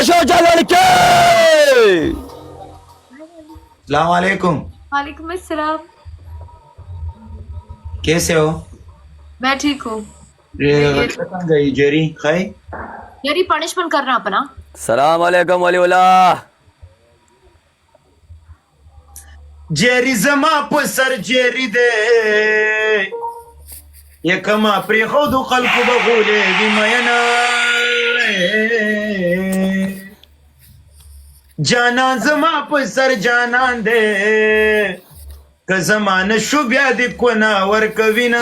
खामोश हो जा लड़के। सलाम वालेकुम। वालेकुम अस्सलाम। कैसे हो? मैं ठीक हूँ। कहाँ गई जेरी खाई? यारी पनिशमेंट करना अपना। सलाम वालेकुम वलीउल्ला। जेरी जमा पर सर जेरी दे ये कमा प्री खुद खल्क बगुले बिमयना जाना जमा पर सर जाना दे क जमान शुभ्या दिक्वना वर कविना।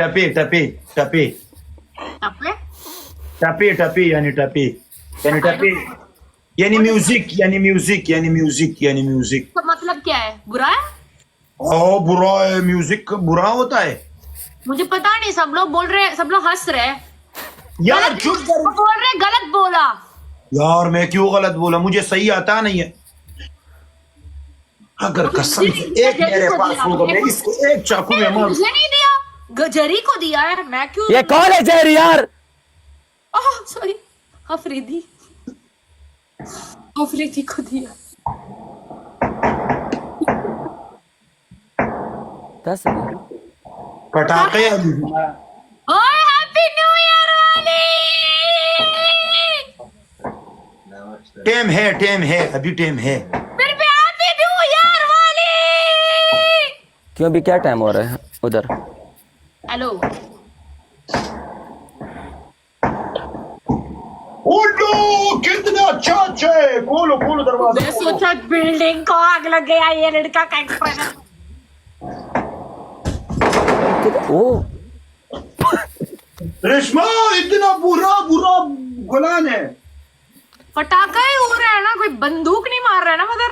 टपे टपे टपे टपे टपे यानी टपे यानी टपे यानी म्यूजिक यानी म्यूजिक यानी म्यूजिक यानी म्यूजिक। तो मतलब क्या है? बुरा है? ओ बुरा है, म्यूजिक बुरा होता है। मुझे पता नहीं, सब लोग बोल रहे हैं, सब लोग हंस रहे हैं। यार चुप कर। वो बोल रहे हैं गलत बोला। यार मैं क्यों गलत बोला? मुझे सही आता नहीं है। अगर कसम से एक मेरे पास होगा मैं इसको एक चाकू में मार। मुझे नहीं दिया, गजरी को दिया है। मैं क्यों? ये कौन है जेरी यार? ओह सॉरी, अफरीदी अफरीदी को दिया। दस पटाखे ओए हैप्पी न्यू ईयर वाली। टेम है अभी टेम है। फिर भी हैप्पी न्यू ईयर वाली। क्यों अभी क्या टाइम हो रहा है उधर? हेलो ओलो कितना अच्छा है। खोलो खोलो दरवाजा। मैं सोचा बिल्डिंग को आग लग गया। ये लड़का का एक्सप्रेशन। ओ रेशमा इतना बुरा बुरा गुलान है। पटाखा ही हो रहा है ना, कोई बंदूक नहीं मार रहा है ना मदर।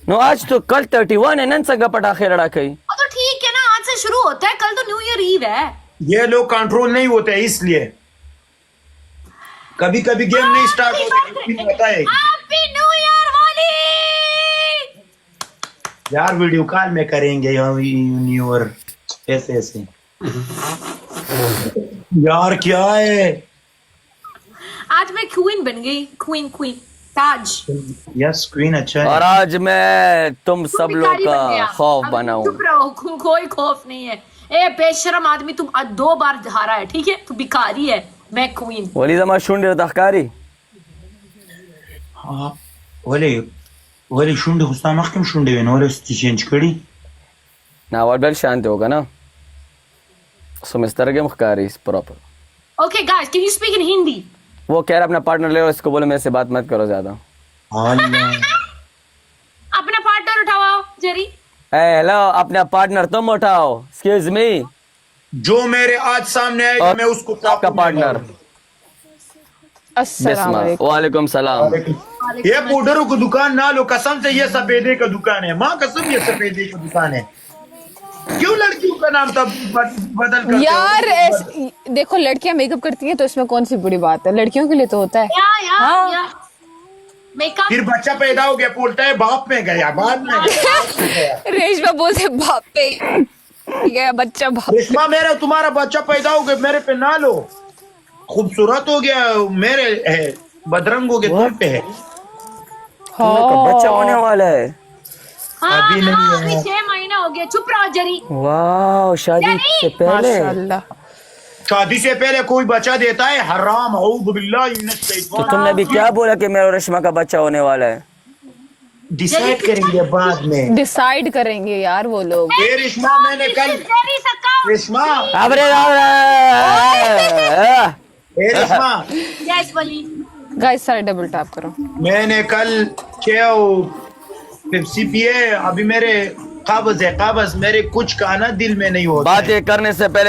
नो आज तो कल 31 है। नन संगा पटाखे लड़ा कई। तो ठीक है ना, आज से शुरू होता है। कल तो न्यू ईयर ईव है। ये लोग कंट्रोल नहीं होते इसलिए कभी कभी गेम नहीं स्टार्ट होता है। हैप्पी न्यू ईयर वाली। यार वीडियो कॉल में करेंगे न्यू ईयर ऐसे ऐसे। यार क्या है? आज मैं क्वीन बन गई। क्वीन क्वीन ताज। यस क्वीन अच्छा और है। आज मैं तुम सब लोग भिखारी बन गया। का खौफ अब बनाऊं। चुप रहो, कोई खौफ नहीं है। ए बेशरम आदमी, तुम आज 2 बार हारा है, ठीक है? तू भिखारी है, मैं क्वीन। वली जमा शुंडे तखकारी हाँ वली शुंडे खुस्ता मखकम शुंडे वे नोरे चेंज करी ना और बेल शांत होगा ना। सो मिस्टर के मुखकारी proper. Okay guys, can you speak in Hindi? वो कह रहा अपना पार्टनर ले लो, इसको बोलो मेरे से बात मत करो ज्यादा। अपना पार्टनर उठाओ जेरी। हेलो अपना पार्टनर तुम उठाओ। Excuse me. जो मेरे आज सामने आएगा मैं उसको आपका पार्टनर। अस्सलाम वालेकुम। वालेकुम सलाम। ये पाउडरों की दुकान ना लो कसम से। ये सफेदे का दुकान है, माँ कसम ये सफेदे का दुकान है। क्यों लड़कियों का नाम तब बदल कर यार देखो, लड़कियां मेकअप करती हैं तो इसमें कौन सी बुरी बात है? लड़कियों के लिए तो होता है। या मेकअप। फिर बच्चा पैदा हो गया बोलता है बाप में गया बाद में गया। रेशमा बोलते बाप पे गया बच्चा बाप। रेशमा मेरा तुम्हारा बच्चा पैदा हो गया मेरे पे ना लो। खूबसूरत हो गया मेरे है, बदरंग हो गया तुम पे है। बच्चा होने वाला है। हाँ, अभी नहीं है। अभी 6 महीने हो गए। चुप रहो जरी। वाह शादी से पहले। माशाल्लाह। शादी से पहले कोई बच्चा देता है? हराम। औज़ु बिल्लाहि मिनश तो शैतानिर तुमने अभी क्या बोला कि मेरा रेशमा का बच्चा होने वाला है? डिसाइड करेंगे बाद में। डिसाइड करेंगे यार वो लोग। ये रेशमा मैंने कल जेरी सका। रेशमा अबरे ये रेशमा यस वली। गाइस सारे डबल टैप करो। मैंने कल पेप्सी पिए। अभी मेरे काबज है, काबज मेरे कुछ का ना दिल में नहीं होता है। बातें करने से पहले